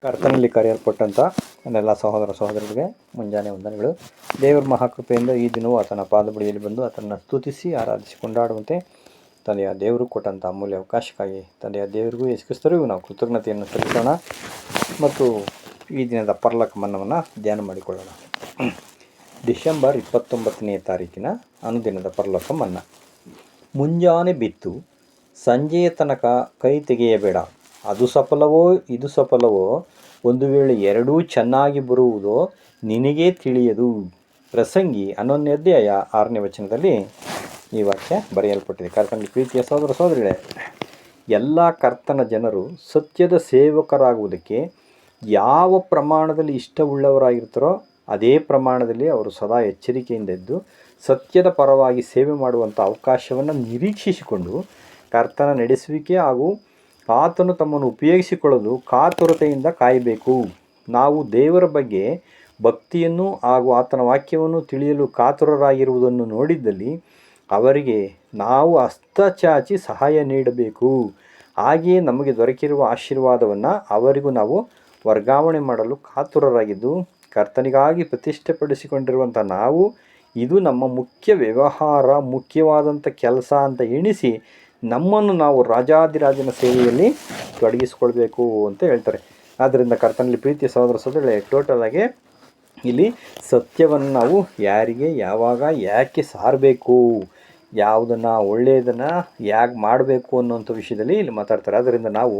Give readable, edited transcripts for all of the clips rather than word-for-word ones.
ಕರ್ತನಲ್ಲಿ ಕರೆಯಲ್ಪಟ್ಟಂಥ ನನ್ನೆಲ್ಲ ಸಹೋದರ ಸಹೋದರರಿಗೆ ಮುಂಜಾನೆ ವಂದನೆಗಳು. ದೇವರ ಮಹಾಕೃಪೆಯಿಂದ ಈ ದಿನವೂ ಆತನ ಪಾದಬಳಿಯಲ್ಲಿ ಬಂದು ಆತನ ಸ್ತುತಿಸಿ ಆರಾಧಿಸಿ ಕೊಂಡಾಡುವಂತೆ ತಂದೆಯ ದೇವರು ಕೊಟ್ಟಂಥ ಅಮೂಲ್ಯ ಅವಕಾಶಕ್ಕಾಗಿ ತಂದೆಯ ದೇವರಿಗೂ ಯೇಸುಕ್ರಿಸ್ತರಿಗೂ ನಾವು ಕೃತಜ್ಞತೆಯನ್ನು ಸಲ್ಲಿಸೋಣ ಮತ್ತು ಈ ದಿನದ ಪರಲೋಕ ಮನ್ನವನ್ನು ಧ್ಯಾನ ಮಾಡಿಕೊಳ್ಳೋಣ. ಡಿಸೆಂಬರ್ 29ನೇ ತಾರೀಕಿನ ಅನುದಿನದ ಪರಲೋಕ ಮನ್ನ. ಮುಂಜಾನೆ ಬಿತ್ತು ಸಂಜೆಯ ತನಕ ಕೈ ತೆಗೆಯಬೇಡ, ಅದು ಸಫಲವೋ ಇದು ಸಫಲವೋ, ಒಂದು ವೇಳೆ ಎರಡೂ ಚೆನ್ನಾಗಿ ಬರುವುದೋ ನಿನಗೇ ತಿಳಿಯದು. ಪ್ರಸಂಗಿ 11ನೇ ಅಧ್ಯಾಯ 6ನೇ ವಚನದಲ್ಲಿ ಈ ವಾಕ್ಯ ಬರೆಯಲ್ಪಟ್ಟಿದೆ. ಕರ್ತನಲ್ಲಿ ಪ್ರೀತಿಯ ಸಹೋದರ ಸಹೋದರಿಗಳೇ, ಎಲ್ಲ ಕರ್ತನ ಜನರು ಸತ್ಯದ ಸೇವಕರಾಗುವುದಕ್ಕೆ ಯಾವ ಪ್ರಮಾಣದಲ್ಲಿ ಇಷ್ಟವುಳ್ಳವರಾಗಿರ್ತಾರೋ ಅದೇ ಪ್ರಮಾಣದಲ್ಲಿ ಅವರು ಸದಾ ಎಚ್ಚರಿಕೆಯಿಂದ ಇದ್ದು ಸತ್ಯದ ಪರವಾಗಿ ಸೇವೆ ಮಾಡುವಂಥ ಅವಕಾಶವನ್ನು ನಿರೀಕ್ಷಿಸಿಕೊಂಡು ಕರ್ತನ ನಡೆಸುವಿಕೆ ಹಾಗೂ ಆತನು ತಮ್ಮನ್ನು ಉಪಯೋಗಿಸಿಕೊಳ್ಳಲು ಕಾತುರತೆಯಿಂದ ಕಾಯಬೇಕು. ನಾವು ದೇವರ ಬಗ್ಗೆ ಭಕ್ತಿಯನ್ನು ಹಾಗೂ ಆತನ ವಾಕ್ಯವನ್ನು ತಿಳಿಯಲು ಕಾತುರರಾಗಿರುವುದನ್ನು ನೋಡಿದ್ದಲ್ಲಿ ಅವರಿಗೆ ನಾವು ಹಸ್ತಚಾಚಿ ಸಹಾಯ ನೀಡಬೇಕು. ಹಾಗೆಯೇ ನಮಗೆ ದೊರಕಿರುವ ಆಶೀರ್ವಾದವನ್ನು ಅವರಿಗೂ ನಾವು ವರ್ಗಾವಣೆ ಮಾಡಲು ಕಾತುರರಾಗಿದ್ದು, ಕರ್ತನಿಗಾಗಿ ಪ್ರತಿಷ್ಠೆಪಡಿಸಿಕೊಂಡಿರುವಂಥ ನಾವು ಇದು ನಮ್ಮ ಮುಖ್ಯ ವ್ಯವಹಾರ, ಮುಖ್ಯವಾದಂಥ ಕೆಲಸ ಅಂತ ಎಣಿಸಿ ನಮ್ಮನ್ನು ನಾವು ರಾಜಾದಿರಾಜನ ಸೇವೆಯಲ್ಲಿ ತೊಡಗಿಸ್ಕೊಳ್ಬೇಕು ಅಂತ ಹೇಳ್ತಾರೆ. ಆದ್ದರಿಂದ ಕರ್ತನಲ್ಲಿ ಪ್ರೀತಿಯ ಸಹೋದರ ಸಹೋದರಗಳೇ, ಟೋಟಲಾಗಿ ಇಲ್ಲಿ ಸತ್ಯವನ್ನು ನಾವು ಯಾರಿಗೆ ಯಾವಾಗ ಯಾಕೆ ಸಾರಬೇಕು, ಯಾವುದನ್ನು ಒಳ್ಳೆಯದನ್ನು ಯಾಕೆ ಮಾಡಬೇಕು ಅನ್ನೋಂಥ ವಿಷಯದಲ್ಲಿ ಇಲ್ಲಿ ಮಾತಾಡ್ತಾರೆ. ಆದ್ದರಿಂದ ನಾವು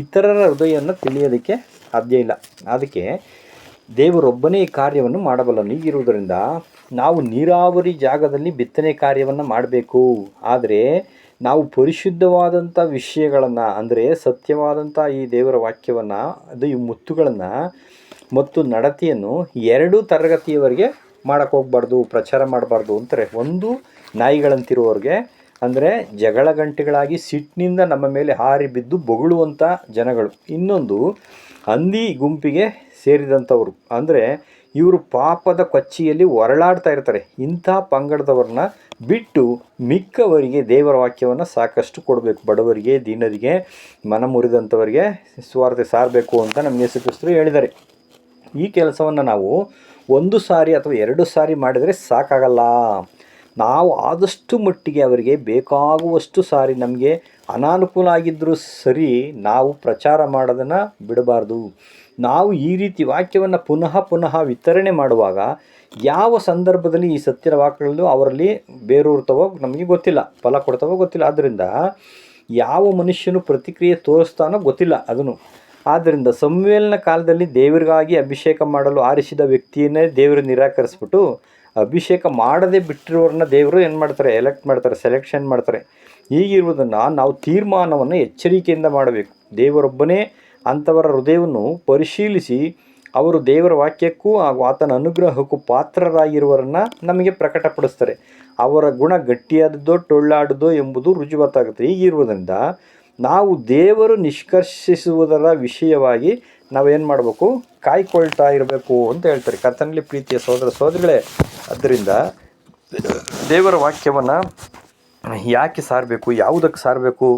ಇತರರ ಹೃದಯವನ್ನು ತಿಳಿಯೋದಕ್ಕೆ ಸಾಧ್ಯ ಇಲ್ಲ. ಅದಕ್ಕೆ ದೇವರೊಬ್ಬನೇ ಈ ಕಾರ್ಯವನ್ನು ಮಾಡಬಲ್ಲನು. ಹೀಗಿರುವುದರಿಂದ ನಾವು ನೀರಾವರಿ ಜಾಗದಲ್ಲಿ ಬಿತ್ತನೆ ಕಾರ್ಯವನ್ನು ಮಾಡಬೇಕು. ಆದರೆ ನಾವು ಪರಿಶುದ್ಧವಾದಂಥ ವಿಷಯಗಳನ್ನು, ಅಂದರೆ ಸತ್ಯವಾದಂಥ ಈ ದೇವರ ವಾಕ್ಯವನ್ನು, ಅದು ಈ ಮುತ್ತುಗಳನ್ನು ಮತ್ತು ನಡತೆಯನ್ನು ಎರಡೂ ತರಗತಿಯವರೆಗೆ ಮಾಡೋಕ್ಕೆ ಹೋಗ್ಬಾರ್ದು, ಪ್ರಚಾರ ಮಾಡಬಾರ್ದು ಅಂತಾರೆ. ಒಂದು ನಾಯಿಗಳಂತಿರುವವ್ರಿಗೆ, ಅಂದರೆ ಜಗಳ ಗಂಟೆಗಳಾಗಿ ಸಿಟ್ಟಿನಿಂದ ನಮ್ಮ ಮೇಲೆ ಹಾರಿ ಬಿದ್ದು ಬೊಗಳುವಂಥ ಜನಗಳು. ಇನ್ನೊಂದು ಹಂದಿ ಗುಂಪಿಗೆ ಸೇರಿದಂಥವ್ರು, ಅಂದರೆ ಇವರು ಪಾಪದ ಕೊಚ್ಚಿಯಲ್ಲಿ ಹೊರಳಾಡ್ತಾ ಇರ್ತಾರೆ. ಇಂಥ ಪಂಗಡದವ್ರನ್ನ ಬಿಟ್ಟು ಮಿಕ್ಕವರಿಗೆ ದೇವರ ವಾಕ್ಯವನ್ನು ಸಾಕಷ್ಟು ಕೊಡಬೇಕು. ಬಡವರಿಗೆ, ದೀನರಿಗೆ, ಮನ ಮುರಿದಂಥವರಿಗೆ ಸ್ವಾರ್ಥ ಸಾರಬೇಕು ಅಂತ ನಮ್ಮ ಯೇಸು ಕ್ರಿಸ್ತರು ಹೇಳಿದ್ದಾರೆ. ಈ ಕೆಲಸವನ್ನು ನಾವು ಒಂದು ಸಾರಿ ಅಥವಾ ಎರಡು ಸಾರಿ ಮಾಡಿದರೆ ಸಾಕಾಗಲ್ಲ. ನಾವು ಆದಷ್ಟು ಮಟ್ಟಿಗೆ ಅವರಿಗೆ ಬೇಕಾಗುವಷ್ಟು ಸಾರಿ, ನಮಗೆ ಅನಾನುಕೂಲ ಆಗಿದ್ದರೂ ಸರಿ, ನಾವು ಪ್ರಚಾರ ಮಾಡೋದನ್ನು ಬಿಡಬಾರ್ದು. ನಾವು ಈ ರೀತಿ ವಾಕ್ಯವನ್ನು ಪುನಃ ಪುನಃ ವಿತರಣೆ ಮಾಡುವಾಗ ಯಾವ ಸಂದರ್ಭದಲ್ಲಿ ಈ ಸತ್ಯದ ವಾಕ್ಯಗಳು ಅವರಲ್ಲಿ ಬೇರೂರ್ತವೋ ನಮಗೆ ಗೊತ್ತಿಲ್ಲ, ಫಲ ಕೊಡ್ತವೋ ಗೊತ್ತಿಲ್ಲ. ಆದ್ದರಿಂದ ಯಾವ ಮನುಷ್ಯನು ಪ್ರತಿಕ್ರಿಯೆ ತೋರಿಸ್ತಾನೋ ಗೊತ್ತಿಲ್ಲ ಅದನ್ನು. ಆದ್ದರಿಂದ ಸಂವೇಲನ ಕಾಲದಲ್ಲಿ ದೇವರಿಗಾಗಿ ಅಭಿಷೇಕ ಮಾಡಲು ಆರಿಸಿದ ವ್ಯಕ್ತಿಯನ್ನೇ ದೇವರು ನಿರಾಕರಿಸ್ಬಿಟ್ಟು ಅಭಿಷೇಕ ಮಾಡದೆ ಬಿಟ್ಟಿರೋರನ್ನ ದೇವರು ಏನು ಮಾಡ್ತಾರೆ, ಎಲೆಕ್ಟ್ ಮಾಡ್ತಾರೆ, ಸೆಲೆಕ್ಷನ್ ಮಾಡ್ತಾರೆ. ಹೀಗಿರುವುದನ್ನು ನಾವು ತೀರ್ಮಾನವನ್ನು ಎಚ್ಚರಿಕೆಯಿಂದ ಮಾಡಬೇಕು. ದೇವರೊಬ್ಬನೇ ಅಂಥವರ ಹೃದಯವನ್ನು ಪರಿಶೀಲಿಸಿ ಅವರು ದೇವರ ವಾಕ್ಯಕ್ಕೂ ಹಾಗೂ ಆತನ ಅನುಗ್ರಹಕ್ಕೂ ಪಾತ್ರರಾಗಿರುವರನ್ನು ನಮಗೆ ಪ್ರಕಟಪಡಿಸ್ತಾರೆ. ಅವರ ಗುಣ ಗಟ್ಟಿಯಾದದ್ದೋ ಟೊಳ್ಳಾಡದೋ ಎಂಬುದು ರುಜುವಾತಾಗುತ್ತೆ. ಹೀಗಿರುವುದರಿಂದ ನಾವು ದೇವರು ನಿಷ್ಕರ್ಷಿಸುವುದರ ವಿಷಯವಾಗಿ ನಾವೇನು ಮಾಡಬೇಕು, ಕಾಯ್ಕೊಳ್ತಾ ಇರಬೇಕು ಅಂತ ಹೇಳ್ತಾರೆ. ಕರ್ತನಲ್ಲಿ ಪ್ರೀತಿಯ ಸಹೋದರ ಸಹೋದರಿಗಳೇ, ಅದರಿಂದ ದೇವರ ವಾಕ್ಯವನ್ನು ಯಾಕೆ ಸಾರಬೇಕು, ಯಾವುದಕ್ಕೆ ಸಾರಬೇಕು,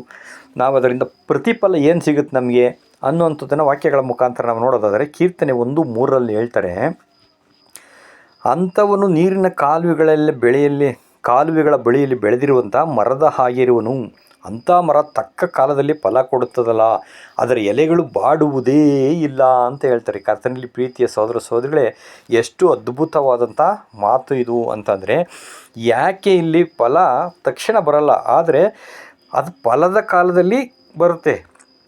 ನಾವು ಅದರಿಂದ ಪ್ರತಿಫಲ ಏನು ಸಿಗುತ್ತೆ ನಮಗೆ ಅನ್ನುವಂಥದ್ದನ್ನು ವಾಕ್ಯಗಳ ಮುಖಾಂತರ ನಾವು ನೋಡೋದಾದರೆ, ಕೀರ್ತನೆ 1:3 ಹೇಳ್ತಾರೆ, ಅಂಥವನು ನೀರಿನ ಕಾಲುವೆಗಳ ಬಳಿಯಲ್ಲಿ ಬೆಳೆದಿರುವಂಥ ಮರದ ಹಾಗಿರುವನು. ಅಂಥ ಮರ ತಕ್ಕ ಕಾಲದಲ್ಲಿ ಫಲ ಕೊಡುತ್ತದಲ್ಲ, ಅದರ ಎಲೆಗಳು ಬಾಡುವುದೇ ಇಲ್ಲ ಅಂತ ಹೇಳ್ತಾರೆ. ಕರ್ತನಲ್ಲಿ ಪ್ರೀತಿಯ ಸಹೋದರ ಸಹೋದರಿಗಳೇ, ಎಷ್ಟು ಅದ್ಭುತವಾದಂಥ ಮಾತು ಇದು ಅಂತಂದರೆ, ಯಾಕೆ ಇಲ್ಲಿ ಫಲ ತಕ್ಷಣ ಬರಲ್ಲ, ಆದರೆ ಅದು ಫಲದ ಕಾಲದಲ್ಲಿ ಬರುತ್ತೆ.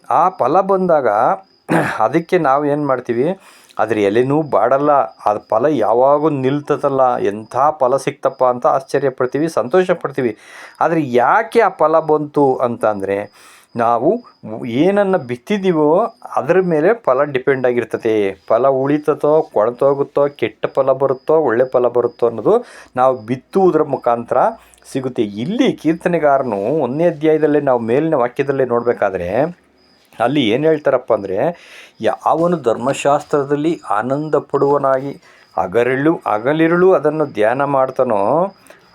ಆ ಫಲ ಬಂದಾಗ ಅದಕ್ಕೆ ನಾವು ಏನು ಮಾಡ್ತೀವಿ, ಅದ್ರ ಎಲೆನೂ ಬಾಡಲ್ಲ, ಅದು ಫಲ ಯಾವಾಗೂ ನಿಲ್ತದಲ್ಲ, ಎಂಥ ಫಲ ಸಿಕ್ತಪ್ಪ ಅಂತ ಆಶ್ಚರ್ಯ ಪಡ್ತೀವಿ, ಸಂತೋಷ ಪಡ್ತೀವಿ. ಆದರೆ ಯಾಕೆ ಆ ಫಲ ಬಂತು ಅಂತಂದರೆ, ನಾವು ಏನನ್ನು ಬಿತ್ತಿದ್ದೀವೋ ಅದರ ಮೇಲೆ ಫಲ ಡಿಪೆಂಡ್ ಆಗಿರ್ತದೆ. ಫಲ ಉಳಿತತೋ, ಕೊಳ್ತೋಗುತ್ತೋ, ಕೆಟ್ಟ ಫಲ ಬರುತ್ತೋ, ಒಳ್ಳೆ ಫಲ ಬರುತ್ತೋ ಅನ್ನೋದು ನಾವು ಬಿತ್ತುವುದರ ಮುಖಾಂತರ ಸಿಗುತ್ತೆ. ಇಲ್ಲಿ ಕೀರ್ತನೆಗಾರನು 1ನೇ ಅಧ್ಯಾಯದಲ್ಲೇ ನಾವು ಮೇಲಿನ ವಾಕ್ಯದಲ್ಲೇ ನೋಡಬೇಕಾದ್ರೆ ಅಲ್ಲಿ ಏನು ಹೇಳ್ತಾರಪ್ಪ ಅಂದರೆ, ಯಾವನು ಧರ್ಮಶಾಸ್ತ್ರದಲ್ಲಿ ಆನಂದ ಪಡುವನಾಗಿ ಹಗಲಿರುಳು ಅದನ್ನು ಧ್ಯಾನ ಮಾಡ್ತಾನೋ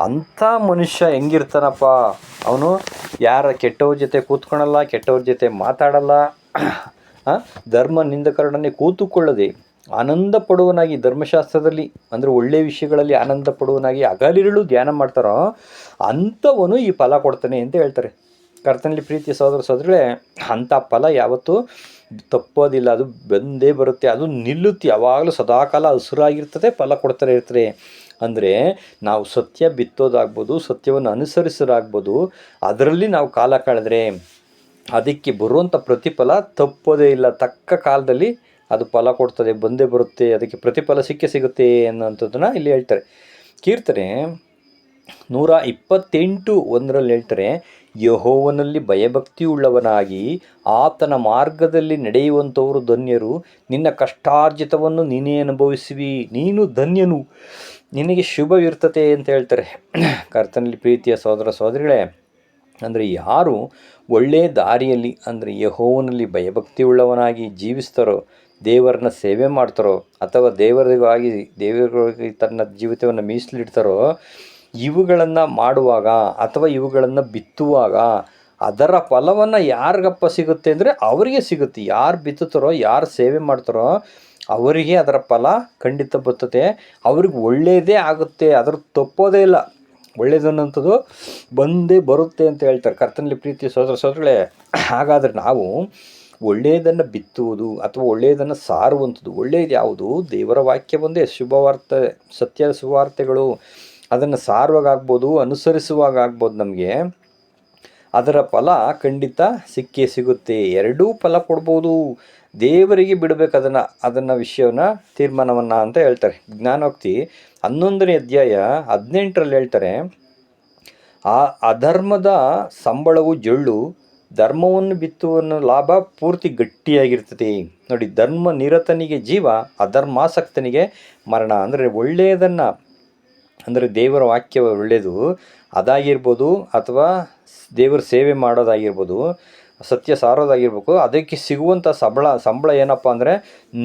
ಅಂಥ ಮನುಷ್ಯ ಹೆಂಗಿರ್ತಾನಪ್ಪ, ಅವನು ಯಾರ ಕೆಟ್ಟವ್ರ ಜೊತೆ ಕೂತ್ಕೊಳಲ್ಲ, ಕೆಟ್ಟವ್ರ ಜೊತೆ ಮಾತಾಡಲ್ಲ, ಧರ್ಮ ನಿಂದಕರೊಡನೆ ಕೂತುಕೊಳ್ಳದೆ ಆನಂದ ಪಡುವನಾಗಿ, ಧರ್ಮಶಾಸ್ತ್ರದಲ್ಲಿ ಅಂದರೆ ಒಳ್ಳೆಯ ವಿಷಯಗಳಲ್ಲಿ ಆನಂದ ಪಡುವನಾಗಿ ಹಗಲಿರುಳು ಧ್ಯಾನ ಮಾಡ್ತಾರೋ ಅಂಥವನು ಈ ಫಲ ಕೊಡ್ತಾನೆ ಅಂತ ಹೇಳ್ತಾರೆ. ಕರ್ತನಲ್ಲಿ ಪ್ರೀತಿಯ ಸಹೋದರ ಸಹೋದರಿಗಳೇ, ಅಂಥ ಫಲ ಯಾವತ್ತೂ ತಪ್ಪೋದಿಲ್ಲ, ಅದು ಬಂದೇ ಬರುತ್ತೆ, ಅದು ನಿಲ್ಲುತ್ತೆ, ಯಾವಾಗಲೂ ಸದಾಕಾಲ ಹಸುರಾಗಿರ್ತದೆ, ಫಲ ಕೊಡ್ತಾರೆ ಇರ್ತಾರೆ. ಅಂದರೆ ನಾವು ಸತ್ಯ ಬಿತ್ತೋದಾಗ್ಬೋದು, ಸತ್ಯವನ್ನು ಅನುಸರಿಸೋದಾಗ್ಬೋದು, ಅದರಲ್ಲಿ ನಾವು ಕಾಲ ಕಳೆದ್ರೆ ಅದಕ್ಕೆ ಬರುವಂಥ ಪ್ರತಿಫಲ ತಪ್ಪೋದೇ ಇಲ್ಲ. ತಕ್ಕ ಕಾಲದಲ್ಲಿ ಅದು ಫಲ ಕೊಡ್ತದೆ, ಬಂದೇ ಬರುತ್ತೆ, ಅದಕ್ಕೆ ಪ್ರತಿಫಲ ಸಿಗುತ್ತೆ ಅನ್ನೋಂಥದ್ದನ್ನು ಇಲ್ಲಿ ಹೇಳ್ತಾರೆ. ಕೀರ್ತನೆ 128:1 ಹೇಳ್ತಾರೆ, ಯೆಹೋವನಲ್ಲಿ ಭಯಭಕ್ತಿಯುಳ್ಳವನಾಗಿ ಆತನ ಮಾರ್ಗದಲ್ಲಿ ನಡೆಯುವಂಥವರು ಧನ್ಯರು. ನಿನ್ನ ಕಷ್ಟಾರ್ಜಿತವನ್ನು ನೀನೇ ಅನುಭವಿಸುವಿ, ನೀನು ಧನ್ಯನು, ನಿನಗೆ ಶುಭವಿರ್ತತೆ ಅಂತ ಹೇಳ್ತಾರೆ. ಕರ್ತನಲ್ಲಿ ಪ್ರೀತಿಯ ಸಹೋದರ ಸಹೋದರಿಗಳೇ, ಅಂದರೆ ಯಾರು ಒಳ್ಳೆಯ ದಾರಿಯಲ್ಲಿ ಅಂದರೆ ಯೆಹೋವನಲ್ಲಿ ಭಯಭಕ್ತಿಯುಳ್ಳವನಾಗಿ ಜೀವಿಸ್ತಾರೋ, ದೇವರನ್ನ ಸೇವೆ ಮಾಡ್ತಾರೋ, ಅಥವಾ ದೇವರಿಗಾಗಿ ತನ್ನ ಜೀವಿತವನ್ನು ಮೀಸಲಿಡ್ತಾರೋ, ಇವುಗಳನ್ನು ಮಾಡುವಾಗ ಅಥವಾ ಇವುಗಳನ್ನು ಬಿತ್ತುವಾಗ ಅದರ ಫಲವನ್ನು ಯಾರಿಗಪ್ಪ ಸಿಗುತ್ತೆ ಅಂದರೆ ಅವರಿಗೆ ಸಿಗುತ್ತೆ. ಯಾರು ಬಿತ್ತುತ್ತಾರೋ, ಯಾರು ಸೇವೆ ಮಾಡ್ತಾರೋ ಅವರಿಗೆ ಅದರ ಫಲ ಖಂಡಿತ ಬರ್ತದೆ, ಅವ್ರಿಗೆ ಒಳ್ಳೆಯದೇ ಆಗುತ್ತೆ, ಅದ್ರ ತಪ್ಪೋದೇ ಇಲ್ಲ. ಒಳ್ಳೆಯದು ಅನ್ನೋಂಥದ್ದು ಬಂದೇ ಬರುತ್ತೆ ಅಂತ ಹೇಳ್ತಾರೆ. ಕರ್ತನಲ್ಲಿ ಪ್ರೀತಿಯ ಸಹೋದರ ಸಹೋದರಿಗಳೇ, ಹಾಗಾದರೆ ನಾವು ಒಳ್ಳೆಯದನ್ನು ಬಿತ್ತುವುದು ಅಥವಾ ಒಳ್ಳೆಯದನ್ನು ಸಾರುವಂಥದ್ದು, ಒಳ್ಳೆಯದು ಯಾವುದು? ದೇವರ ವಾಕ್ಯ ಒಂದೇ, ಶುಭವಾರ್ತೆ, ಸತ್ಯ ಸುವಾರ್ತೆಗಳು, ಅದನ್ನು ಸಾರುವಾಗಾಗ್ಬೋದು, ಅನುಸರಿಸುವಾಗಾಗ್ಬೋದು, ನಮಗೆ ಅದರ ಫಲ ಖಂಡಿತ ಸಿಗುತ್ತೆ. ಎರಡೂ ಫಲ ಕೊಡ್ಬೋದು, ದೇವರಿಗೆ ಬಿಡಬೇಕು ಅದನ್ನು ವಿಷಯವನ್ನು, ತೀರ್ಮಾನವನ್ನು ಅಂತ ಹೇಳ್ತಾರೆ. ಜ್ಞಾನೋಕ್ತಿ 11ನೇ ಅಧ್ಯಾಯ 18 ಹೇಳ್ತಾರೆ, ಆ ಅಧರ್ಮದ ಸಂಬಳವು ಜೊಳ್ಳು, ಧರ್ಮವನ್ನು ಬಿತ್ತುವ ಲಾಭ ಪೂರ್ತಿ ಗಟ್ಟಿಯಾಗಿರ್ತದೆ. ನೋಡಿ, ಧರ್ಮ ನಿರತನಿಗೆ ಜೀವ, ಅಧರ್ಮಾಸಕ್ತನಿಗೆ ಮರಣ. ಅಂದರೆ ಒಳ್ಳೆಯದನ್ನು, ಅಂದರೆ ದೇವರ ವಾಕ್ಯ ಒಳ್ಳೆಯದು ಅದಾಗಿರ್ಬೋದು, ಅಥವಾ ದೇವರ ಸೇವೆ ಮಾಡೋದಾಗಿರ್ಬೋದು, ಸತ್ಯ ಸಾರೋದಾಗಿರ್ಬೇಕು, ಅದಕ್ಕೆ ಸಿಗುವಂಥ ಸಂಬಳ ಏನಪ್ಪ ಅಂದರೆ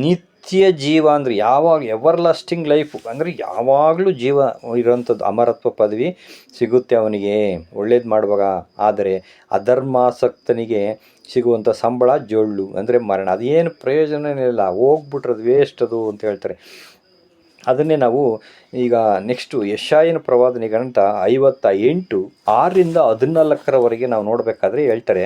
ನಿತ್ಯ ಜೀವ. ಅಂದರೆ ಯಾವಾಗ ಎವರ್ ಲಾಸ್ಟಿಂಗ್ ಲೈಫ್, ಅಂದರೆ ಯಾವಾಗಲೂ ಜೀವ ಇರೋವಂಥದ್ದು, ಅಮರತ್ವ ಪದವಿ ಸಿಗುತ್ತೆ ಅವನಿಗೆ ಒಳ್ಳೇದು ಮಾಡುವಾಗ. ಆದರೆ ಅಧರ್ಮಾಸಕ್ತನಿಗೆ ಸಿಗುವಂಥ ಸಂಬಳ ಜೊಳ್ಳು, ಅಂದರೆ ಮರಣ. ಅದೇನು ಪ್ರಯೋಜನವೇ ಇಲ್ಲ, ಹೋಗ್ಬಿಟ್ರದು ವೇಸ್ಟ್ ಅದು ಅಂತ ಹೇಳ್ತಾರೆ. ಅದನ್ನೇ ನಾವು ಈಗ ನೆಕ್ಸ್ಟು ಯೆಶಾಯನ ಪ್ರವಾದನೆ ಗ್ರಂಥ 58:6-14 ನಾವು ನೋಡಬೇಕಾದ್ರೆ ಹೇಳ್ತಾರೆ,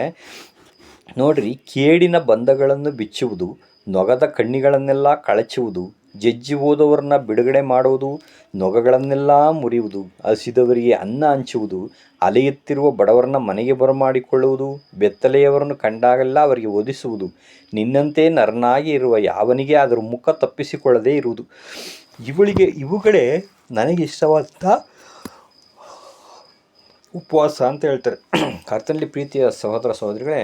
ನೋಡ್ರಿ, ಕೇಡಿನ ಬಂಧಗಳನ್ನು ಬಿಚ್ಚುವುದು, ನೊಗದ ಕಣ್ಣಿಗಳನ್ನೆಲ್ಲ ಕಳಚುವುದು, ಜಜ್ಜಿ ಹೋದವರನ್ನ ಬಿಡುಗಡೆ ಮಾಡುವುದು, ನೊಗಗಳನ್ನೆಲ್ಲ ಮುರಿಯುವುದು, ಹಸಿದವರಿಗೆ ಅನ್ನ ಹಂಚುವುದು, ಅಲೆಯುತ್ತಿರುವ ಬಡವರನ್ನ ಮನೆಗೆ ಬರಮಾಡಿಕೊಳ್ಳುವುದು, ಬೆತ್ತಲೆಯವರನ್ನು ಕಂಡಾಗೆಲ್ಲ ಅವರಿಗೆ ಒದಿಸುವುದು, ನಿನ್ನಂತೆ ನರನಾಗಿ ಇರುವ ಯಾವನಿಗೆ ಅದರ ಮುಖ ತಪ್ಪಿಸಿಕೊಳ್ಳದೇ ಇರುವುದು. ಇವುಗಳೇ ನನಗೆ ಇಷ್ಟವಾದಂಥ ಉಪವಾಸ ಅಂತ ಹೇಳ್ತಾರೆ. ಕರ್ತನಲ್ಲಿ ಪ್ರೀತಿಯ ಸಹೋದರ ಸಹೋದರಿಗಳೇ,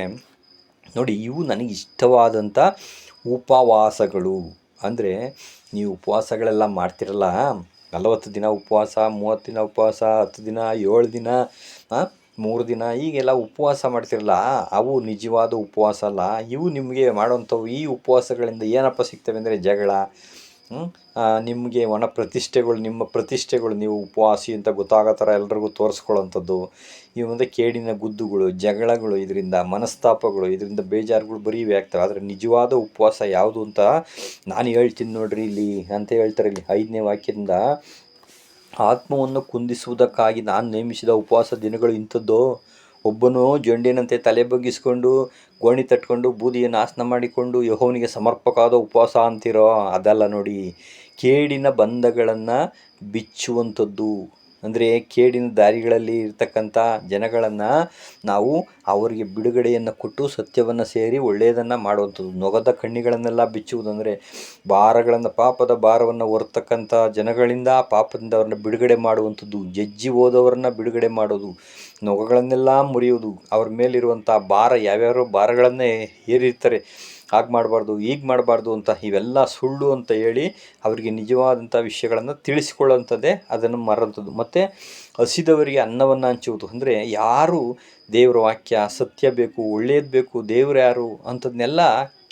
ನೋಡಿ, ಇವು ನನಗೆ ಇಷ್ಟವಾದಂಥ ಉಪವಾಸಗಳು. ಅಂದರೆ ನೀವು ಉಪವಾಸಗಳೆಲ್ಲ ಮಾಡ್ತಿರಲ್ಲ, 40 ದಿನ ಉಪವಾಸ, 30 ದಿನ ಉಪವಾಸ, 10 ದಿನ, 7 ದಿನ, 3 ದಿನ, ಹೀಗೆಲ್ಲ ಉಪವಾಸ ಮಾಡ್ತಿರಲ್ಲ, ಅವು ನಿಜವಾದ ಉಪವಾಸ ಅಲ್ಲ. ಇವು ನಿಮಗೆ ಮಾಡೋವಂಥವು. ಈ ಉಪವಾಸಗಳಿಂದ ಏನಪ್ಪ ಸಿಗ್ತವೆ ಅಂದರೆ ಜಗಳ, ನಿಮಗೆ ಪ್ರತಿಷ್ಠೆಗಳು, ನಿಮ್ಮ ಪ್ರತಿಷ್ಠೆಗಳು, ನೀವು ಉಪವಾಸಿ ಅಂತ ಗೊತ್ತಾಗೋ ಥರ ಎಲ್ರಿಗೂ ತೋರಿಸ್ಕೊಳ್ಳೋವಂಥದ್ದು. ಇವು ಅಂದರೆ ಕೇಡಿನ ಗುದ್ದುಗಳು, ಜಗಳಗಳು, ಇದರಿಂದ ಮನಸ್ತಾಪಗಳು, ಇದರಿಂದ ಬೇಜಾರುಗಳು ಬರೀ ಇವೆ ಆಗ್ತವೆ. ಆದರೆ ನಿಜವಾದ ಉಪವಾಸ ಯಾವುದು ಅಂತ ನಾನು ಹೇಳ್ತೀನಿ ನೋಡ್ರಿ ಇಲ್ಲಿ ಅಂತ ಹೇಳ್ತಾರೆ. ಇಲ್ಲಿ 5ನೇ ವಾಕ್ಯದಿಂದ, ಆತ್ಮವನ್ನು ಕುಂದಿಸುವುದಕ್ಕಾಗಿ ನಾನು ನೇಮಿಸಿದ ಉಪವಾಸ ದಿನಗಳು ಇಂಥದ್ದು. ಒಬ್ಬನು ಜೊಂಡಿನಂತೆ ತಲೆ ಬಗ್ಗಿಸ್ಕೊಂಡು ಗೋಣಿ ತಟ್ಕೊಂಡು ಬೂದಿಯನ್ನು ಆಸನ ಮಾಡಿಕೊಂಡು ಯೆಹೋವನಿಗೆ ಸಮರ್ಪಕವಾದ ಉಪವಾಸ ಅಂತಿರೋ, ಅದಲ್ಲ ನೋಡಿ. ಕೇಡಿನ ಬಂಧಗಳನ್ನು ಬಿಚ್ಚುವಂಥದ್ದು, ಅಂದರೆ ಕೇಡಿನ ದಾರಿಗಳಲ್ಲಿ ಇರ್ತಕ್ಕಂಥ ಜನಗಳನ್ನು ನಾವು ಅವರಿಗೆ ಬಿಡುಗಡೆಯನ್ನು ಕೊಟ್ಟು ಸತ್ಯವನ್ನು ಸೇರಿ ಒಳ್ಳೆಯದನ್ನು ಮಾಡುವಂಥದ್ದು. ನೊಗದ ಕಣ್ಣಿಗಳನ್ನೆಲ್ಲ ಬಿಚ್ಚುವುದಂದರೆ ಪಾಪದ ಭಾರವನ್ನು ಹೊರತಕ್ಕಂಥ ಜನಗಳಿಂದ, ಪಾಪದಿಂದ ಅವ್ರನ್ನ ಬಿಡುಗಡೆ ಮಾಡುವಂಥದ್ದು. ಜಜ್ಜಿ ಹೋದವ್ರನ್ನ ಬಿಡುಗಡೆ ಮಾಡೋದು, ನೊಗಗಳನ್ನೆಲ್ಲ ಮುರಿಯುವುದು, ಅವ್ರ ಮೇಲಿರುವಂಥ ಭಾರ, ಯಾವ್ಯಾವ ಭಾರಗಳನ್ನೇ ಏರಿರ್ತಾರೆ, ಹಾಗೆ ಮಾಡಬಾರ್ದು, ಹೀಗೆ ಮಾಡಬಾರ್ದು ಅಂತ, ಇವೆಲ್ಲ ಸುಳ್ಳು ಅಂತ ಹೇಳಿ ಅವರಿಗೆ ನಿಜವಾದಂಥ ವಿಷಯಗಳನ್ನು ತಿಳಿಸಿಕೊಳ್ಳುವಂಥದ್ದೇ ಅದನ್ನು ಮಾರುವಂಥದ್ದು. ಮತ್ತು ಹಸಿದವರಿಗೆ ಅನ್ನವನ್ನು ಹಂಚುವುದು, ಅಂದರೆ ಯಾರು ದೇವರ ವಾಕ್ಯ, ಸತ್ಯ ಬೇಕು, ಒಳ್ಳೆಯದು ಬೇಕು, ದೇವರು ಯಾರು ಅಂಥದ್ದನ್ನೆಲ್ಲ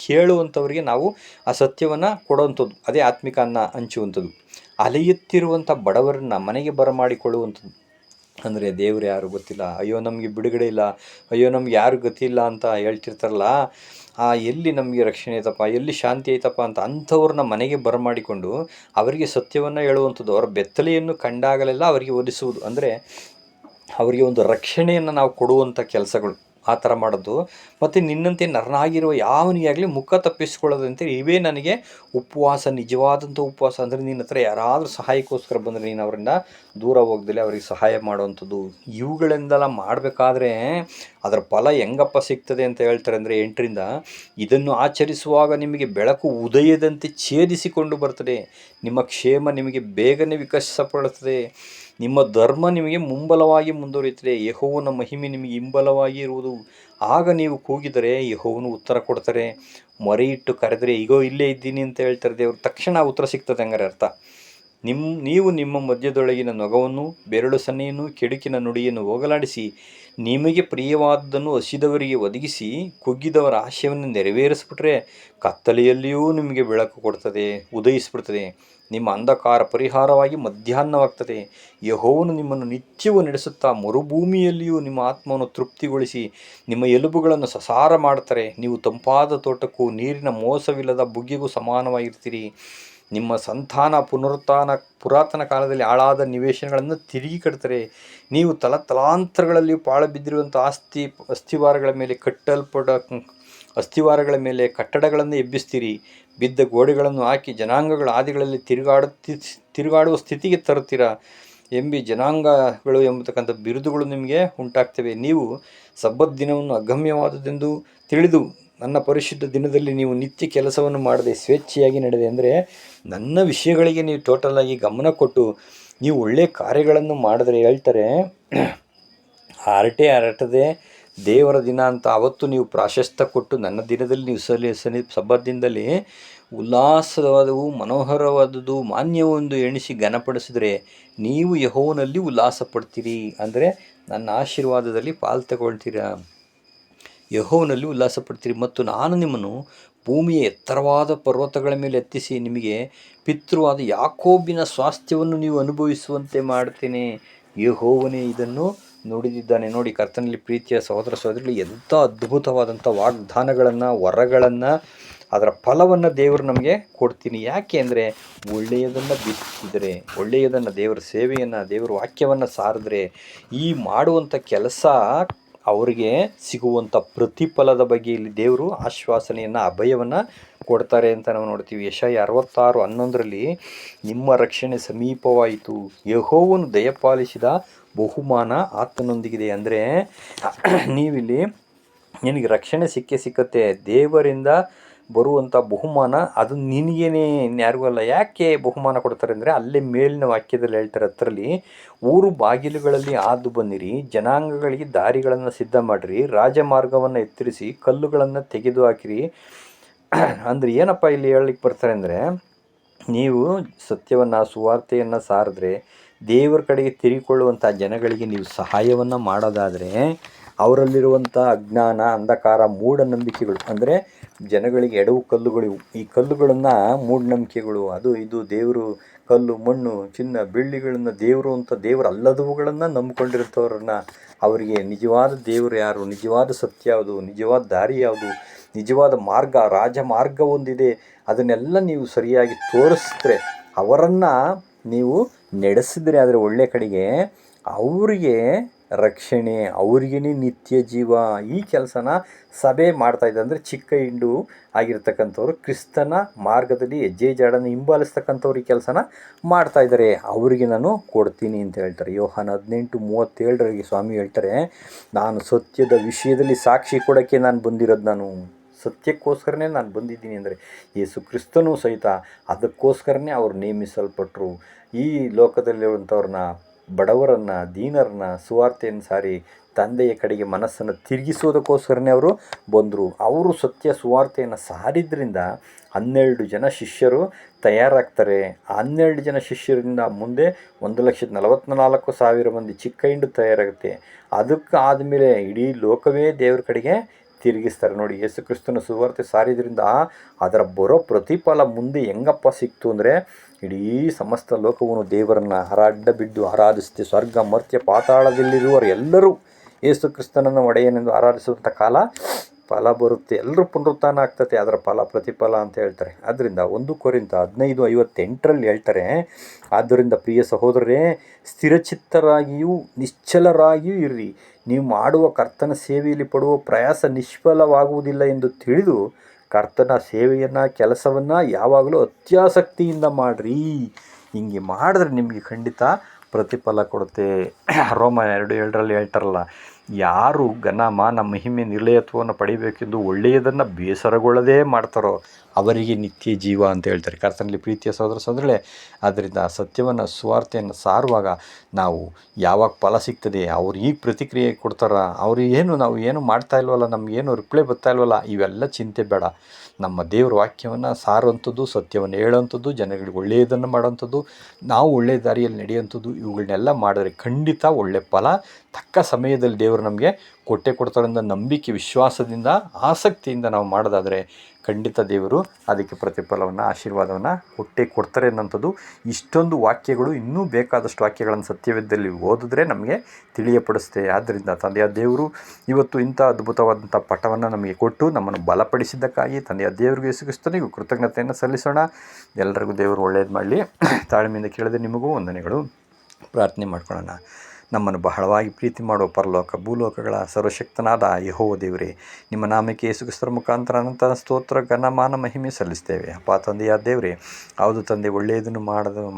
ಕೇಳುವಂಥವ್ರಿಗೆ ನಾವು ಆ ಸತ್ಯವನ್ನು ಕೊಡುವಂಥದ್ದು, ಅದೇ ಆತ್ಮಿಕ ಅನ್ನ ಹಂಚುವಂಥದ್ದು. ಅಲೆಯುತ್ತಿರುವಂಥ ಬಡವರನ್ನು ಮನೆಗೆ ಬರಮಾಡಿಕೊಳ್ಳುವಂಥದ್ದು, ಅಂದರೆ ದೇವರು ಯಾರು ಗೊತ್ತಿಲ್ಲ, ಅಯ್ಯೋ ನಮಗೆ ಬಿಡುಗಡೆ ಇಲ್ಲ, ಅಯ್ಯೋ ನಮ್ಗೆ ಯಾರು ಗತಿ ಇಲ್ಲ ಅಂತ ಹೇಳ್ತಿರ್ತಾರಲ್ಲ, ಎಲ್ಲಿ ನಮಗೆ ರಕ್ಷಣೆ ಐತಪ್ಪ, ಎಲ್ಲಿ ಶಾಂತಿ ಐತಪ್ಪ ಅಂತ ಅಂಥವ್ರನ್ನ ಮನೆಗೆ ಬರಮಾಡಿಕೊಂಡು ಅವರಿಗೆ ಸತ್ಯವನ್ನು ಹೇಳುವಂಥದ್ದು, ಅವರ ಬೆತ್ತಲೆಯನ್ನು ಕಂಡಾಗಲೆಲ್ಲ ಅವರಿಗೆ ಒಲಿಸುವುದು, ಅಂದರೆ ಅವರಿಗೆ ಒಂದು ರಕ್ಷಣೆಯನ್ನು ನಾವು ಕೊಡುವಂಥ ಕೆಲಸಗಳು ಆ ಥರ ಮಾಡೋದು. ಮತ್ತು ನಿನ್ನಂತೆ ನರನಾಗಿರುವ ಯಾವನಿಗೆ ಆಗಲಿ ಮುಖ ತಪ್ಪಿಸ್ಕೊಳ್ಳೋದಂತೆ ಇವೇ ನನಗೆ ಉಪವಾಸ, ನಿಜವಾದಂಥ ಉಪವಾಸ. ಅಂದರೆ ನಿನ್ನ ಹತ್ರ ಯಾರಾದರೂ ಸಹಾಯಕ್ಕೋಸ್ಕರ ಬಂದರೆ ನೀನು ಅವರಿಂದ ದೂರ ಹೋಗ್ದಲೆ ಅವರಿಗೆ ಸಹಾಯ ಮಾಡುವಂಥದ್ದು. ಇವುಗಳಿಂದೆಲ್ಲ ಮಾಡಬೇಕಾದ್ರೆ ಅದರ ಫಲ ಹೆಂಗಪ್ಪ ಸಿಗ್ತದೆ ಅಂತ ಹೇಳ್ತಾರೆ ಅಂದರೆ 8ರಿಂದ, ಇದನ್ನು ಆಚರಿಸುವಾಗ ನಿಮಗೆ ಬೆಳಕು ಉದಯದಂತೆ ಛೇದಿಸಿಕೊಂಡು ಬರ್ತದೆ, ನಿಮ್ಮ ಕ್ಷೇಮ ನಿಮಗೆ ಬೇಗನೆ ವಿಕಸಿಸಪಡುತ್ತದೆ, ನಿಮ್ಮ ಧರ್ಮ ನಿಮಗೆ ಮುಂಬಲವಾಗಿ ಮುಂದುವರಿಯುತ್ತದೆ, ಯೆಹೋವನ ಮಹಿಮೆ ನಿಮಗೆ ಹಿಂಬಲವಾಗಿ ಇರುವುದು. ಆಗ ನೀವು ಕೂಗಿದರೆ ಯೆಹೋವನು ಉತ್ತರ ಕೊಡ್ತಾರೆ, ಮೊರೆಯಿಟ್ಟು ಕರೆದರೆ ಈಗೋ ಇಲ್ಲೇ ಇದ್ದೀನಿ ಅಂತ ಹೇಳ್ತಾರೆ ದೇವರು. ತಕ್ಷಣ ಉತ್ತರ ಸಿಗ್ತದೆ. ಹಂಗಾರೆ ಅರ್ಥ, ನೀವು ನಿಮ್ಮ ಮಧ್ಯದೊಳಗಿನ ನೊಗವನ್ನು, ಬೆರಳು ಸನ್ನೆಯನ್ನು, ಕೆಡುಕಿನ ನುಡಿಯನ್ನು ಹೋಗಲಾಡಿಸಿ ನಿಮಗೆ ಪ್ರಿಯವಾದದ್ದನ್ನು ಹಸಿದವರಿಗೆ ಒದಗಿಸಿ ಕುಗ್ಗಿದವರ ಆಶಯವನ್ನು ನೆರವೇರಿಸ್ಬಿಟ್ರೆ ಕತ್ತಲೆಯಲ್ಲಿಯೂ ನಿಮಗೆ ಬೆಳಕು ಕೊಡ್ತದೆ, ಉದಯಿಸ್ಬಿಡ್ತದೆ. ನಿಮ್ಮ ಅಂಧಕಾರ ಪರಿಹಾರವಾಗಿ ಮಧ್ಯಾಹ್ನವಾಗ್ತದೆ. ಯೆಹೋವನು ನಿಮ್ಮನ್ನು ನಿತ್ಯವೂ ನಡೆಸುತ್ತಾ ಮರುಭೂಮಿಯಲ್ಲಿಯೂ ನಿಮ್ಮ ಆತ್ಮವನ್ನು ತೃಪ್ತಿಗೊಳಿಸಿ ನಿಮ್ಮ ಎಲುಬುಗಳನ್ನು ಸಸಾರ ಮಾಡ್ತಾರೆ. ನೀವು ತಂಪಾದ ತೋಟಕ್ಕೂ ನೀರಿನ ಮೋಸವಿಲ್ಲದ ಬುಗ್ಗೆಗೂ ಸಮಾನವಾಗಿರ್ತೀರಿ. ನಿಮ್ಮ ಸಂತಾನ ಪುರಾತನ ಕಾಲದಲ್ಲಿ ಹಾಳಾದ ನಿವೇಶನಗಳನ್ನು ತಿರುಗಿ ಕಟ್ತಾರೆ. ನೀವು ತಲಾಂತರಗಳಲ್ಲಿ ಪಾಳು ಬಿದ್ದಿರುವಂಥ ಅಸ್ಥಿವಾರಗಳ ಮೇಲೆ ಕಟ್ಟಡಗಳನ್ನು ಎಬ್ಬಿಸ್ತೀರಿ. ಬಿದ್ದ ಗೋಡೆಗಳನ್ನು ಹಾಕಿ ಜನಾಂಗಗಳ ಆದಿಗಳಲ್ಲಿ ತಿರುಗಾಡುವ ಸ್ಥಿತಿಗೆ ತರುತ್ತೀರಾ ಎಂಬಿ ಜನಾಂಗಗಳು ಎಂಬತಕ್ಕಂಥ ಬಿರುದುಗಳು ನಿಮಗೆ ಉಂಟಾಗ್ತವೆ. ನೀವು ಸಬ್ಬತ್ ದಿನವನ್ನು ಅಗಮ್ಯವಾದುದೆಂದು ತಿಳಿದು ನನ್ನ ಪರಿಶುದ್ಧ ದಿನದಲ್ಲಿ ನೀವು ನಿತ್ಯ ಕೆಲಸವನ್ನು ಮಾಡದೆ ಸ್ವೇಚ್ಛೆಯಾಗಿ ನಡೆದೆ, ಅಂದರೆ ನನ್ನ ವಿಷಯಗಳಿಗೆ ನೀವು ಟೋಟಲಾಗಿ ಗಮನ ಕೊಟ್ಟು ನೀವು ಒಳ್ಳೆಯ ಕಾರ್ಯಗಳನ್ನು ಮಾಡಿದ್ರೆ ಹೇಳ್ತಾರೆ, ಹರಟದೆ ದೇವರ ದಿನ ಅಂತ ಅವತ್ತು ನೀವು ಪ್ರಾಶಸ್ತ್ಯ ಕೊಟ್ಟು ನನ್ನ ದಿನದಲ್ಲಿ ನೀವು ಸಬ್ಬತ್ ದಿನದಲ್ಲಿ ಉಲ್ಲಾಸವಾದವು, ಮನೋಹರವಾದದ್ದು, ಮಾನ್ಯವೊಂದು ಎಣಿಸಿ ಘನಪಡಿಸಿದರೆ ನೀವು ಯೆಹೋವನಲ್ಲಿ ಉಲ್ಲಾಸ ಪಡ್ತೀರಿ, ಅಂದರೆ ನನ್ನ ಆಶೀರ್ವಾದದಲ್ಲಿ ಪಾಲು ತಗೊಳ್ತೀರಾ, ಯೆಹೋವನಲ್ಲಿ ಉಲ್ಲಾಸ ಪಡ್ತೀರಿ. ಮತ್ತು ನಾನು ನಿಮ್ಮನ್ನು ಭೂಮಿಯ ಎತ್ತರವಾದ ಪರ್ವತಗಳ ಮೇಲೆ ಎತ್ತಿಸಿ ನಿಮಗೆ ಪಿತೃವಾದ ಯಾಕೋಬಿನ ಸ್ವಾಸ್ಥ್ಯವನ್ನು ನೀವು ಅನುಭವಿಸುವಂತೆ ಮಾಡ್ತೇನೆ. ಯೆಹೋವನೇ ಇದನ್ನು ನುಡಿದಿದ್ದಾನೆ. ನೋಡಿ, ಕರ್ತನಲ್ಲಿ ಪ್ರೀತಿಯ ಸಹೋದರ ಸಹೋದರಿಗಳು, ಎಂಥ ಅದ್ಭುತವಾದಂಥ ವಾಗ್ದಾನಗಳನ್ನು, ವರಗಳನ್ನು, ಅದರ ಫಲವನ್ನು ದೇವರು ನಮಗೆ ಕೊಡ್ತೀನಿ. ಯಾಕೆ ಅಂದರೆ ಒಳ್ಳೆಯದನ್ನು ಬಿತ್ತಿದರೆ, ಒಳ್ಳೆಯದನ್ನು, ದೇವರ ಸೇವೆಯನ್ನು, ದೇವರ ವಾಕ್ಯವನ್ನು ಸಾರಿದ್ರೆ ಈ ಮಾಡುವಂಥ ಕೆಲಸ ಅವರಿಗೆ ಸಿಗುವಂಥ ಪ್ರತಿಫಲದ ಬಗ್ಗೆ ಇಲ್ಲಿ ದೇವರು ಆಶ್ವಾಸನೆಯನ್ನು, ಅಭಯವನ್ನು ಕೊಡ್ತಾರೆ ಅಂತ ನಾವು ನೋಡ್ತೀವಿ. ಯೆಶಾಯ 66:11 ನಿಮ್ಮ ರಕ್ಷಣೆ ಸಮೀಪವಾಯಿತು, ಯೆಹೋವನು ದಯಪಾಲಿಸಿದ ಬಹುಮಾನ ಆತನೊಂದಿಗಿದೆ. ಅಂದರೆ ನೀವಿಲ್ಲಿ ನಿನಗೆ ರಕ್ಷಣೆ ಸಿಕ್ಕತ್ತೆ, ದೇವರಿಂದ ಬರುವಂಥ ಬಹುಮಾನ ಅದು ನಿನಗೇನೆ, ಇನ್ಯಾರಿಗೂ ಅಲ್ಲ. ಯಾಕೆ ಬಹುಮಾನ ಕೊಡ್ತಾರೆ ಅಂದರೆ ಅಲ್ಲೇ ಮೇಲಿನ ವಾಕ್ಯದಲ್ಲಿ ಹೇಳ್ತಾರೆ, ಹತ್ತರಲ್ಲಿ ಊರು ಬಾಗಿಲುಗಳಲ್ಲಿ ಹಾದು ಬನ್ನಿರಿ, ಜನಾಂಗಗಳಿಗೆ ದಾರಿಗಳನ್ನು ಸಿದ್ಧ ಮಾಡಿರಿ, ರಾಜಮಾರ್ಗವನ್ನು ಎತ್ತರಿಸಿ ಕಲ್ಲುಗಳನ್ನು ತೆಗೆದು ಹಾಕಿರಿ. ಅಂದರೆ ಏನಪ್ಪ ಇಲ್ಲಿ ಹೇಳಲಿಕ್ಕೆ ಬರ್ತಾರೆ ಅಂದರೆ, ನೀವು ಸತ್ಯವನ್ನು, ಸುವಾರ್ತೆಯನ್ನು ಸಾರಿದ್ರೆ ದೇವರ ಕಡೆಗೆ ತಿರುಗಿಕೊಳ್ಳುವಂಥ ಜನಗಳಿಗೆ ನೀವು ಸಹಾಯವನ್ನು ಮಾಡೋದಾದರೆ ಅವರಲ್ಲಿರುವಂಥ ಅಜ್ಞಾನ, ಅಂಧಕಾರ, ಮೂಢನಂಬಿಕೆಗಳು, ಅಂದರೆ ಜನಗಳಿಗೆ ಎಡವು ಕಲ್ಲುಗಳು, ಈ ಕಲ್ಲುಗಳನ್ನು ಮೂಢನಂಬಿಕೆಗಳು, ಅದು ಇದು ದೇವರು, ಕಲ್ಲು, ಮಣ್ಣು, ಚಿನ್ನ, ಬೆಳ್ಳಿಗಳನ್ನು ದೇವರು ಅಂತ ದೇವರು ಅಲ್ಲದವುಗಳನ್ನು ನಂಬಿಕೊಂಡಿರ್ತವ್ರನ್ನ ಅವರಿಗೆ ನಿಜವಾದ ದೇವರು ಯಾರು, ನಿಜವಾದ ಸತ್ಯ ಯಾವುದು, ನಿಜವಾದ ದಾರಿ ಯಾವುದು, ನಿಜವಾದ ಮಾರ್ಗ, ರಾಜಮಾರ್ಗ ಒಂದಿದೆ, ಅದನ್ನೆಲ್ಲ ನೀವು ಸರಿಯಾಗಿ ತೋರಿಸಿದ್ರೆ, ಅವರನ್ನು ನೀವು ನಡೆಸಿದ್ರೆ ಅದರ ಒಳ್ಳೆಯ ಕಡೆಗೆ, ಅವರಿಗೆ ರಕ್ಷಣೆ, ಅವ್ರಿಗೇ ನಿತ್ಯ ಜೀವ. ಈ ಕೆಲಸನ ಸಭೆ ಮಾಡ್ತಾಯಿದೆ. ಅಂದರೆ ಚಿಕ್ಕ ಹಿಂಡು ಆಗಿರ್ತಕ್ಕಂಥವ್ರು ಕ್ರಿಸ್ತನ ಮಾರ್ಗದಲ್ಲಿ ಹೆಜ್ಜೆ ಜಾಡನ್ನು ಹಿಂಬಾಲಿಸ್ತಕ್ಕಂಥವ್ರು ಈ ಕೆಲಸನ ಮಾಡ್ತಾಯಿದ್ದಾರೆ, ಅವರಿಗೆ ನಾನು ಕೊಡ್ತೀನಿ ಅಂತ ಹೇಳ್ತಾರೆ. ಯೋಹಾನ 18:37 ಸ್ವಾಮಿ ಹೇಳ್ತಾರೆ, ನಾನು ಸತ್ಯದ ವಿಷಯದಲ್ಲಿ ಸಾಕ್ಷಿ ಕೊಡೋಕ್ಕೆ ನಾನು ಬಂದಿರೋದು, ನಾನು ಸತ್ಯಕ್ಕೋಸ್ಕರನೇ ನಾನು ಬಂದಿದ್ದೀನಿ. ಅಂದರೆ ಯೇಸು ಕ್ರಿಸ್ತನೂ ಸಹಿತ ಅದಕ್ಕೋಸ್ಕರನೇ ಅವರು ನೇಮಿಸಲ್ಪಟ್ಟರು. ಈ ಲೋಕದಲ್ಲಿರುವಂಥವ್ರನ್ನ, ಬಡವರನ್ನು, ದೀನರನ್ನ ಸುವಾರ್ತೆಯನ್ನು ಸಾರಿ ತಂದೆಯ ಕಡೆಗೆ ಮನಸ್ಸನ್ನು ತಿರುಗಿಸೋದಕ್ಕೋಸ್ಕರನೇ ಅವರು ಬಂದರು. ಅವರು ಸತ್ಯ ಸುವಾರ್ತೆಯನ್ನು ಸಾರಿದ್ರಿಂದ 12 ಜನ ಶಿಷ್ಯರು ತಯಾರಾಗ್ತಾರೆ. 12 ಜನ ಶಿಷ್ಯರಿಂದ ಮುಂದೆ 1,44,000 ಮಂದಿ ಚಿಕ್ಕ ಹಿಂಡು ತಯಾರಾಗುತ್ತೆ. ಅದಕ್ಕೆ ಆದಮೇಲೆ ಇಡೀ ಲೋಕವೇ ದೇವ್ರ ಕಡೆಗೆ ತಿರುಗಿಸ್ತಾರೆ. ನೋಡಿ, ಯೇಸು ಕ್ರಿಸ್ತನ ಸುವಾರ್ತೆ ಸಾರಿದ್ರಿಂದ ಅದರ ಬರೋ ಪ್ರತಿಫಲ ಮುಂದೆ ಹೆಂಗಪ್ಪ ಸಿಕ್ತು ಅಂದರೆ, ಇಡೀ ಸಮಸ್ತ ಲೋಕವನ್ನು ದೇವರನ್ನು ಅಡ್ಡ ಬಿದ್ದು ಆರಾಧಿಸುತ್ತೆ. ಸ್ವರ್ಗ, ಮರ್ತ್ಯ, ಪಾತಾಳದಲ್ಲಿರುವವರು ಎಲ್ಲರೂ ಯೇಸು ಕ್ರಿಸ್ತನನ್ನು ಒಡೆಯನೆಂದು ಆರಾಧಿಸುವಂಥ ಕಾಲ ಫಲ ಬರುತ್ತೆ. ಎಲ್ಲರೂ ಪುನರುತ್ಥಾನ ಆಗ್ತದೆ, ಅದರ ಪ್ರತಿಫಲ ಅಂತ ಹೇಳ್ತಾರೆ. ಆದ್ದರಿಂದ 1 ಕೊರಿಂಥ 15:58 ಹೇಳ್ತಾರೆ, ಆದ್ದರಿಂದ ಪ್ರಿಯ ಸಹೋದರರೇ, ಸ್ಥಿರಚಿತ್ತರಾಗಿಯೂ ನಿಶ್ಚಲರಾಗಿಯೂ ಇರ್ರಿ. ನೀವು ಮಾಡುವ ಕರ್ತನ ಸೇವೆಯಲ್ಲಿ ಪಡುವ ಪ್ರಯಾಸ ನಿಷ್ಫಲವಾಗುವುದಿಲ್ಲ ಎಂದು ತಿಳಿದು ಕರ್ತನ ಸೇವೆಯನ್ನು ಕೆಲಸವನ್ನು ಯಾವಾಗಲೂ ಅತ್ಯಾಸಕ್ತಿಯಿಂದ ಮಾಡಿರಿ. ಹಿಂಗೆ ಮಾಡಿದ್ರೆ ನಿಮಗೆ ಖಂಡಿತ ಪ್ರತಿಫಲ ಕೊಡುತ್ತೆ. ರೋಮ 2:7 ಹೇಳ್ತಾರಲ್ಲ, ಯಾರು ಘನ ಮಾನ ಮಹಿಮೆ ನಿರ್ಲಯತ್ವವನ್ನು ಪಡಿಬೇಕೆಂದು ಒಳ್ಳೆಯದನ್ನು ಬೇಸರಗೊಳ್ಳದೇ ಮಾಡ್ತಾರೋ ಅವರಿಗೆ ನಿತ್ಯ ಜೀವ ಅಂತ ಹೇಳ್ತಾರೆ. ಕರ್ತನಲ್ಲಿ ಪ್ರೀತಿಯ ಸಹೋದರ ಸಹೋದರರೇ, ಆದ್ದರಿಂದ ಸತ್ಯವನ್ನು ಸುವಾರ್ತೆಯನ್ನು ಸಾರುವಾಗ ನಾವು ಯಾವಾಗ ಫಲ ಸಿಗ್ತದೆ, ಅವ್ರು ಈಗ ಪ್ರತಿಕ್ರಿಯೆ ಕೊಡ್ತಾರ, ನಾವು ಏನು ಮಾಡ್ತಾ ಇಲ್ವಲ್ಲ, ನಮಗೇನು ರಿಪ್ಲೈ ಬರ್ತಾ ಇಲ್ವಲ್ಲ, ಇವೆಲ್ಲ ಚಿಂತೆ ಬೇಡ. ನಮ್ಮ ದೇವ್ರ ವಾಕ್ಯವನ್ನು ಸಾರುವಂಥದ್ದು, ಸತ್ಯವನ್ನು ಹೇಳೋವಂಥದ್ದು, ಜನಗಳಿಗೆ ಒಳ್ಳೆಯದನ್ನು ಮಾಡೋವಂಥದ್ದು, ನಾವು ಒಳ್ಳೆಯ ದಾರಿಯಲ್ಲಿ ನಡೆಯುವಂಥದ್ದು, ಇವುಗಳನ್ನೆಲ್ಲ ಮಾಡಿದ್ರೆ ಖಂಡಿತ ಒಳ್ಳೆಯ ಫಲ ತಕ್ಕ ಸಮಯದಲ್ಲಿ ದೇವರು ನಮಗೆ ಕೊಡ್ತಾರೆ ಅನ್ನೋ ನಂಬಿಕೆ, ವಿಶ್ವಾಸದಿಂದ, ಆಸಕ್ತಿಯಿಂದ ನಾವು ಮಾಡೋದಾದರೆ ಖಂಡಿತ ದೇವರು ಅದಕ್ಕೆ ಪ್ರತಿಫಲವನ್ನು, ಆಶೀರ್ವಾದವನ್ನು ಕೊಡ್ತಾರೆ ಅನ್ನೋಂಥದ್ದು. ಇಷ್ಟೊಂದು ವಾಕ್ಯಗಳು, ಇನ್ನೂ ಬೇಕಾದಷ್ಟು ವಾಕ್ಯಗಳನ್ನು ಸತ್ಯವೇದದಲ್ಲಿ ಓದಿದ್ರೆ ನಮಗೆ ತಿಳಿಯಪಡಿಸುತ್ತೆ. ಆದ್ದರಿಂದ ತಂದೆಯ ದೇವರು ಇವತ್ತು ಇಂಥ ಅದ್ಭುತವಾದಂಥ ಪಾಠವನ್ನು ನಮಗೆ ಕೊಟ್ಟು ನಮ್ಮನ್ನು ಬಲಪಡಿಸಿದ್ದಕ್ಕಾಗಿ ತಂದೆಯ ದೇವರಿಗೆ ಯೇಸುಕ್ರಿಸ್ತನಿಗೂ ಕೃತಜ್ಞತೆಯನ್ನು ಸಲ್ಲಿಸೋಣ. ಎಲ್ಲರಿಗೂ ದೇವರು ಒಳ್ಳೆಯದು ಮಾಡಲಿ. ತಾಳ್ಮೆಯಿಂದ ಕೇಳಿದ್ರೆ ನಿಮಗೂ ವಂದನೆಗಳು. ಪ್ರಾರ್ಥನೆ ಮಾಡ್ಕೊಳ್ಳೋಣ. ನಮ್ಮನ್ನು ಬಹಳವಾಗಿ ಪ್ರೀತಿ ಮಾಡುವ ಪರಲೋಕ ಭೂಲೋಕಗಳ ಸರ್ವಶಕ್ತನಾದ ಯೆಹೋವ ದೇವರೇ, ನಿಮ್ಮ ನಾಮಕ್ಕೆ ಯೇಸುಕ್ರಿಸ್ತರ ಮುಖಾಂತರ ಅನಂತ ಸ್ತೋತ್ರ ಘನಮಾನ ಮಹಿಮೆ ಸಲ್ಲಿಸ್ತೇವೆ. ಅಪ್ಪ ತಂದೆಯ ದೇವರೇ, ಹೌದು ತಂದೆ, ಒಳ್ಳೆಯದನ್ನು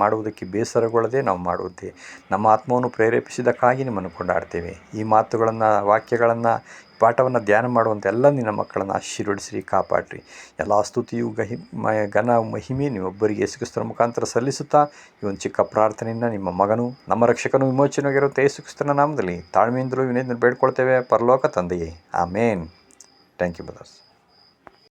ಮಾಡುವುದಕ್ಕೆ ಬೇಸರಗೊಳ್ಳದೆ ನಾವು ಮಾಡುವಂತೆ ನಮ್ಮ ಆತ್ಮವನ್ನು ಪ್ರೇರೇಪಿಸಿದ್ದಕ್ಕಾಗಿ ನಿಮ್ಮನ್ನು ಕೊಂಡಾಡ್ತೇವೆ. ಈ ಮಾತುಗಳನ್ನು, ವಾಕ್ಯಗಳನ್ನು, ಪಾಠವನ್ನು ಧ್ಯಾನ ಮಾಡುವಂಥ ಎಲ್ಲ ನಿನ್ನ ಮಕ್ಕಳನ್ನು ಆಶೀರ್ವದಿಸಿರಿ, ಕಾಪಾಡ್ರಿ. ಎಲ್ಲ ಸ್ತುತಿಯು ಘನ ಮಹಿಮೆ ನಿಮ್ಮೊಬ್ಬರಿಗೆ ಯೇಸುಕ್ರಿಸ್ತರ ಮುಖಾಂತರ ಸಲ್ಲಿಸುತ್ತಾ ಈ ಒಂದು ಚಿಕ್ಕ ಪ್ರಾರ್ಥನೆಯನ್ನು ನಿಮ್ಮ ಮಗನು, ನಮ್ಮ ರಕ್ಷಕನು, ವಿಮೋಚನೆಯಾಗಿರುತ್ತೆ ಯೇಸುಕ್ರಿಸ್ತನ ನಾಮದಲ್ಲಿ ತಾಳ್ಮೆಯಿಂದಲೂ ವಿನಯದಿಂದ ಬೇಡ್ಕೊಳ್ತೇವೆ ಪರಲೋಕ ತಂದೆಯೇ. ಆಮೇನ್. Thank you brothers.